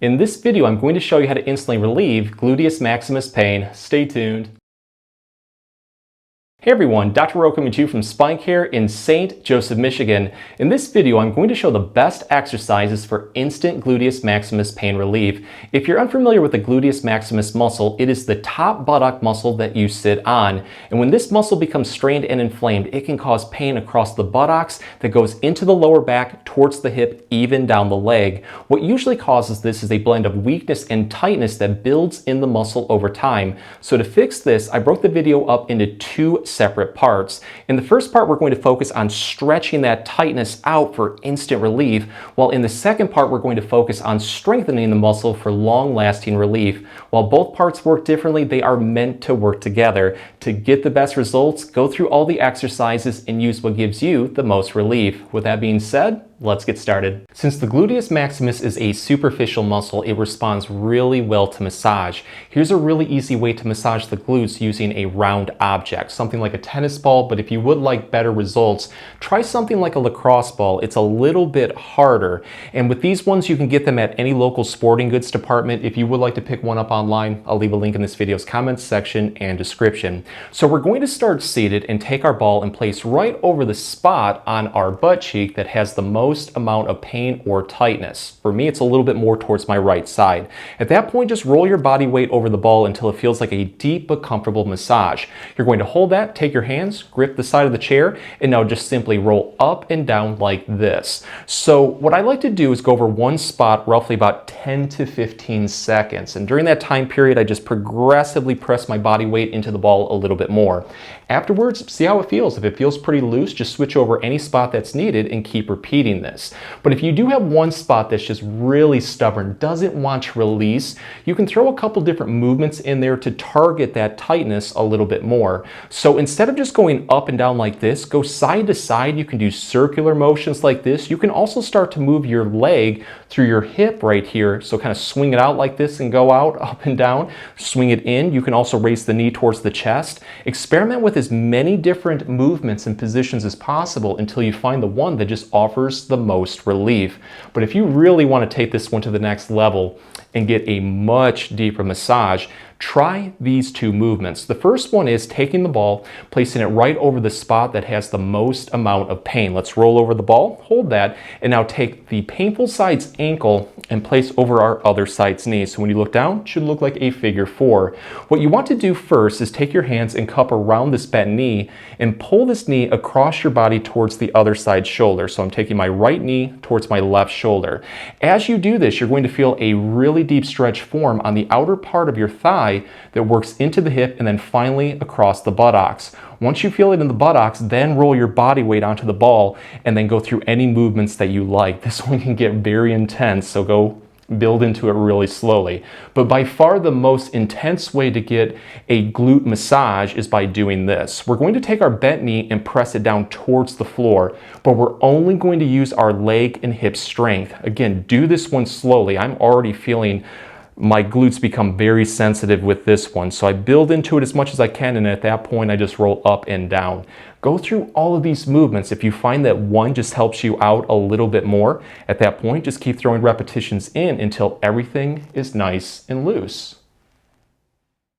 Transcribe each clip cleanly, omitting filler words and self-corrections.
In this video, I'm going to show you how to instantly relieve gluteus maximus pain. Stay tuned. Hey everyone, Dr. Rowe coming to you from SpineCare in St. Joseph, Michigan. In this video, I'm going to show the best exercises for instant gluteus maximus pain relief. If you're unfamiliar with the gluteus maximus muscle, it is the top buttock muscle that you sit on. And when this muscle becomes strained and inflamed, it can cause pain across the buttocks that goes into the lower back, towards the hip, even down the leg. What usually causes this is a blend of weakness and tightness that builds in the muscle over time. So to fix this, I broke the video up into two separate parts. In the first part, we're going to focus on stretching that tightness out for instant relief, while in the second part, we're going to focus on strengthening the muscle for long-lasting relief. While both parts work differently, they are meant to work together. To get the best results, go through all the exercises and use what gives you the most relief. With that being said, let's get started. Since the gluteus maximus is a superficial muscle, it responds really well to massage. Here's a really easy way to massage the glutes using a round object, something like a tennis ball, but if you would like better results, try something like a lacrosse ball. It's a little bit harder. And with these ones, you can get them at any local sporting goods department. If you would like to pick one up online, I'll leave a link in this video's comments section and description. So we're going to start seated and take our ball and place right over the spot on our butt cheek that has the most amount of pain or tightness. For me, it's a little bit more towards my right side. At that point, just roll your body weight over the ball until it feels like a deep but comfortable massage. You're going to hold that, take your hands, grip the side of the chair, and now just simply roll up and down like this. So what I like to do is go over one spot roughly about 10 to 15 seconds. And during that time period, I just progressively press my body weight into the ball a little bit more. Afterwards, see how it feels. If it feels pretty loose, just switch over any spot that's needed and keep repeating this. But if you do have one spot that's just really stubborn, doesn't want to release, you can throw a couple different movements in there to target that tightness a little bit more. So instead of just going up and down like this, go side to side. You can do circular motions like this. You can also start to move your leg through your hip right here. So kind of swing it out like this and go out, up and down, swing it in. You can also raise the knee towards the chest. Experiment with as many different movements and positions as possible until you find the one that just offers the most relief. But if you really want to take this one to the next level and get a much deeper massage, try these two movements. The first one is taking the ball, placing it right over the spot that has the most amount of pain. Let's roll over the ball, hold that, and now take the painful side's ankle and place over our other side's knee. So when you look down, it should look like a figure 4. What you want to do first is take your hands and cup around this bent knee and pull this knee across your body towards the other side's shoulder. So I'm taking my right knee towards my left shoulder. As you do this, you're going to feel a really deep stretch form on the outer part of your thigh that works into the hip and then finally across the buttocks. Once you feel it in the buttocks, then roll your body weight onto the ball and then go through any movements that you like. This one can get very intense, so go build into it really slowly. But by far the most intense way to get a glute massage is by doing this. We're going to take our bent knee and press it down towards the floor, but we're only going to use our leg and hip strength. Again, do this one slowly. I'm already feeling my glutes become very sensitive with this one. So I build into it as much as I can, and at that point I just roll up and down. Go through all of these movements. If you find that one just helps you out a little bit more, at that point just keep throwing repetitions in until everything is nice and loose.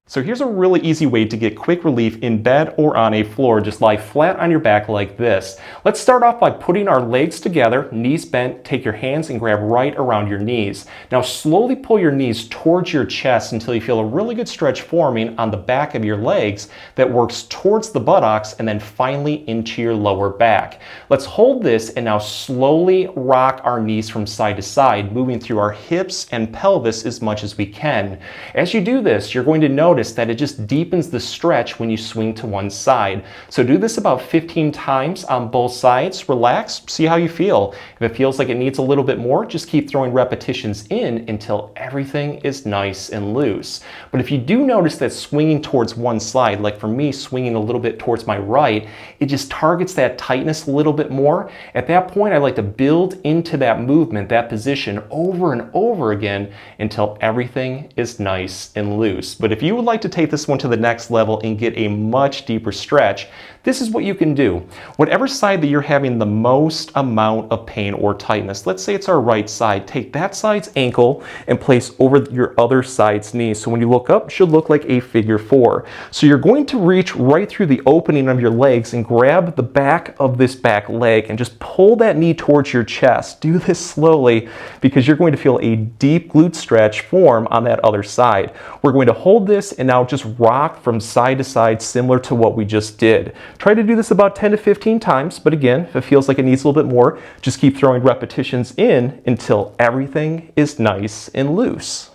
So here's a really easy way to get quick relief in bed or on a floor. Just lie flat on your back like this. Let's start off by putting our legs together, knees bent. Take your hands and grab right around your knees. Now slowly pull your knees towards your chest until you feel a really good stretch forming on the back of your legs that works towards the buttocks and then finally into your lower back. Let's hold this and now slowly rock our knees from side to side, moving through our hips and pelvis as much as we can. As you do this, you're going to notice that it just deepens the stretch when you swing to one side. So do this about 15 times on both sides. Relax, see how you feel. If it feels like it needs a little bit more, just keep throwing repetitions in until everything is nice and loose. But if you do notice that swinging towards one side, like for me swinging a little bit towards my right, it just targets that tightness a little bit more. At that point, I like to build into that movement, that position over and over again until everything is nice and loose. But if you would like to take this one to the next level and get a much deeper stretch, this is what you can do. Whatever side that you're having the most amount of pain or tightness, let's say it's our right side, take that side's ankle and place over your other side's knee. So when you look up, it should look like a figure 4. So you're going to reach right through the opening of your legs and grab the back of this back leg and just pull that knee towards your chest. Do this slowly because you're going to feel a deep glute stretch form on that other side. We're going to hold this and now just rock from side to side similar to what we just did. Try to do this about 10 to 15 times, but again, if it feels like it needs a little bit more, just keep throwing repetitions in until everything is nice and loose.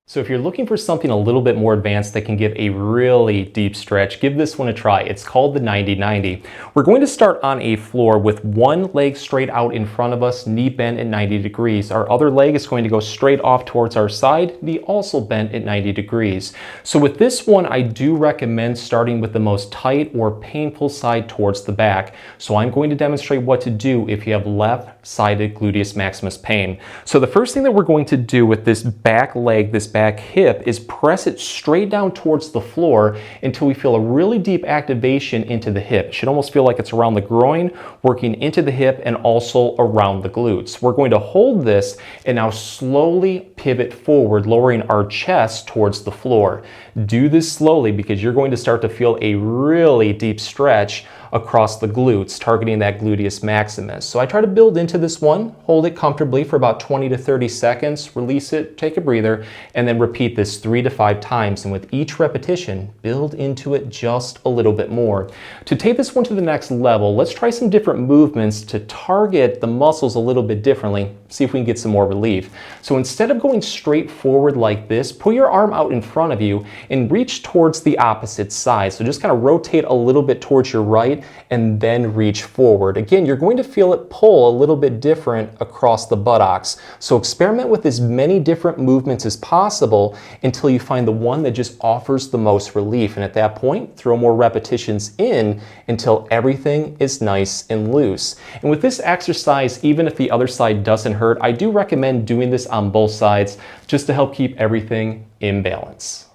So if you're looking for something a little bit more advanced that can give a really deep stretch, give this one a try. It's called the 90-90. We're going to start on a floor with one leg straight out in front of us, knee bent at 90 degrees. Our other leg is going to go straight off towards our side, knee also bent at 90 degrees. So with this one, I do recommend starting with the most tight or painful side towards the back. So I'm going to demonstrate what to do if you have left-sided gluteus maximus pain. So the first thing that we're going to do with this back leg, this back hip, is press it straight down towards the floor until we feel a really deep activation into the hip. It should almost feel like it's around the groin, working into the hip and also around the glutes. We're going to hold this and now slowly pivot forward, lowering our chest towards the floor. Do this slowly because you're going to start to feel a really deep stretch across the glutes, targeting that gluteus maximus. So I try to build into this one, hold it comfortably for about 20 to 30 seconds, release it, take a breather, and then repeat this 3 to 5 times. And with each repetition, build into it just a little bit more. To take this one to the next level, let's try some different movements to target the muscles a little bit differently, see if we can get some more relief. So instead of going straight forward like this, pull your arm out in front of you and reach towards the opposite side. So just kind of rotate a little bit towards your right and then reach forward. Again, you're going to feel it pull a little bit different across the buttocks. So experiment with as many different movements as possible until you find the one that just offers the most relief. And at that point, throw more repetitions in until everything is nice and loose. And with this exercise, even if the other side doesn't hurt, I do recommend doing this on both sides just to help keep everything in balance.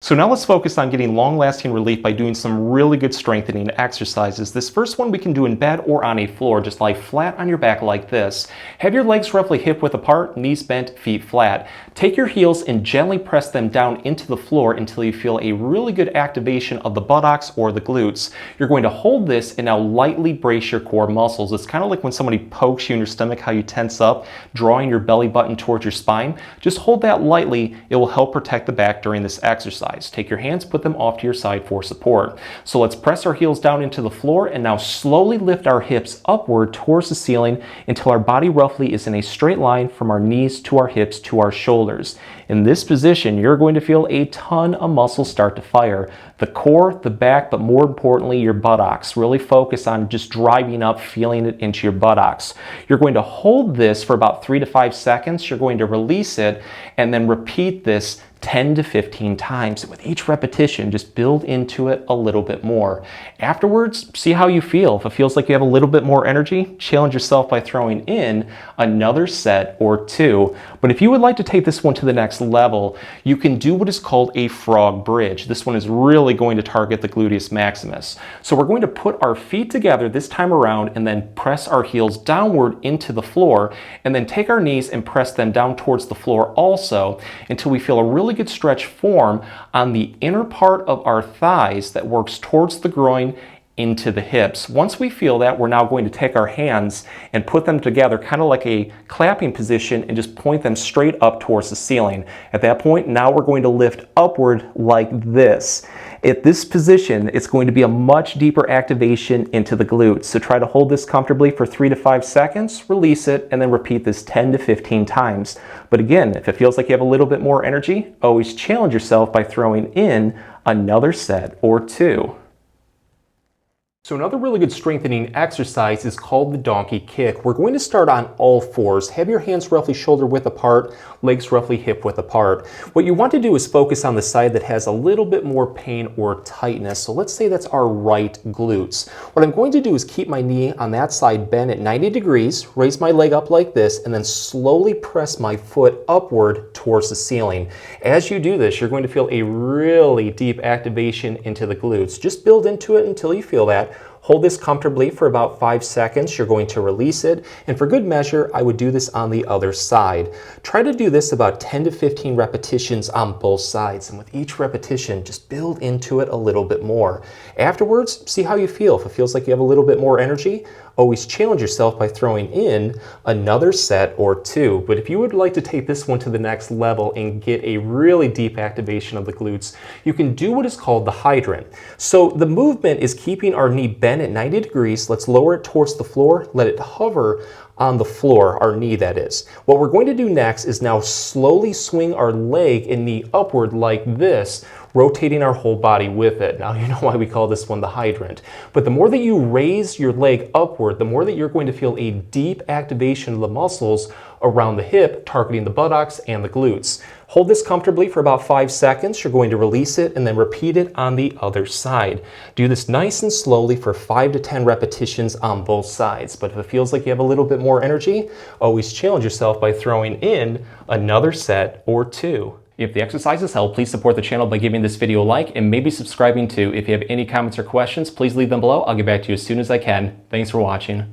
So now let's focus on getting long-lasting relief by doing some really good strengthening exercises. This first one we can do in bed or on a floor. Just lie flat on your back like this. Have your legs roughly hip-width apart, knees bent, feet flat. Take your heels and gently press them down into the floor until you feel a really good activation of the buttocks or the glutes. You're going to hold this and now lightly brace your core muscles. It's kind of like when somebody pokes you in your stomach, how you tense up, drawing your belly button towards your spine. Just hold that lightly. It will help protect the back during this exercise. Take your hands, put them off to your side for support. So let's press our heels down into the floor and now slowly lift our hips upward towards the ceiling until our body roughly is in a straight line from our knees to our hips to our shoulders. In this position, you're going to feel a ton of muscles start to fire. The core, the back, but more importantly, your buttocks. Really focus on just driving up, feeling it into your buttocks. You're going to hold this for about 3 to 5 seconds. You're going to release it and then repeat this 10 to 15 times. With each repetition, just build into it a little bit more. Afterwards, see how you feel. If it feels like you have a little bit more energy, challenge yourself by throwing in another set or 2. But if you would like to take this one to the next level, you can do what is called a frog bridge. This one is really going to target the gluteus maximus. So we're going to put our feet together this time around and then press our heels downward into the floor and then take our knees and press them down towards the floor also until we feel a really good stretch form on the inner part of our thighs that works towards the groin into the hips. Once we feel that, we're now going to take our hands and put them together kind of like a clapping position and just point them straight up towards the ceiling. At that point, now we're going to lift upward like this. At this position, it's going to be a much deeper activation into the glutes. So try to hold this comfortably for 3 to 5 seconds, release it, and then repeat this 10 to 15 times. But again, if it feels like you have a little bit more energy, always challenge yourself by throwing in another set or 2. So another really good strengthening exercise is called the donkey kick. We're going to start on all fours. Have your hands roughly shoulder width apart, legs roughly hip width apart. What you want to do is focus on the side that has a little bit more pain or tightness. So let's say that's our right glutes. What I'm going to do is keep my knee on that side bent at 90 degrees, raise my leg up like this, and then slowly press my foot upward towards the ceiling. As you do this, you're going to feel a really deep activation into the glutes. Just build into it until you feel that. Hold this comfortably for about 5 seconds. You're going to release it. And for good measure, I would do this on the other side. Try to do this about 10 to 15 repetitions on both sides. And with each repetition, just build into it a little bit more. Afterwards, see how you feel. If it feels like you have a little bit more energy, always challenge yourself by throwing in another set or 2. But if you would like to take this one to the next level and get a really deep activation of the glutes, you can do what is called the hydrant. So the movement is keeping our knee bent at 90 degrees. Let's lower it towards the floor. Let it hover on the floor, our knee that is. What we're going to do next is now slowly swing our leg and knee upward like this, rotating our whole body with it. Now you know why we call this one the hydrant. But the more that you raise your leg upward, the more that you're going to feel a deep activation of the muscles around the hip, targeting the buttocks and the glutes. Hold this comfortably for about 5 seconds. You're going to release it and then repeat it on the other side. Do this nice and slowly for 5 to 10 repetitions on both sides. But if it feels like you have a little bit more energy, always challenge yourself by throwing in another set or 2. If the exercises help, please support the channel by giving this video a like and maybe subscribing too. If you have any comments or questions, please leave them below. I'll get back to you as soon as I can. Thanks for watching.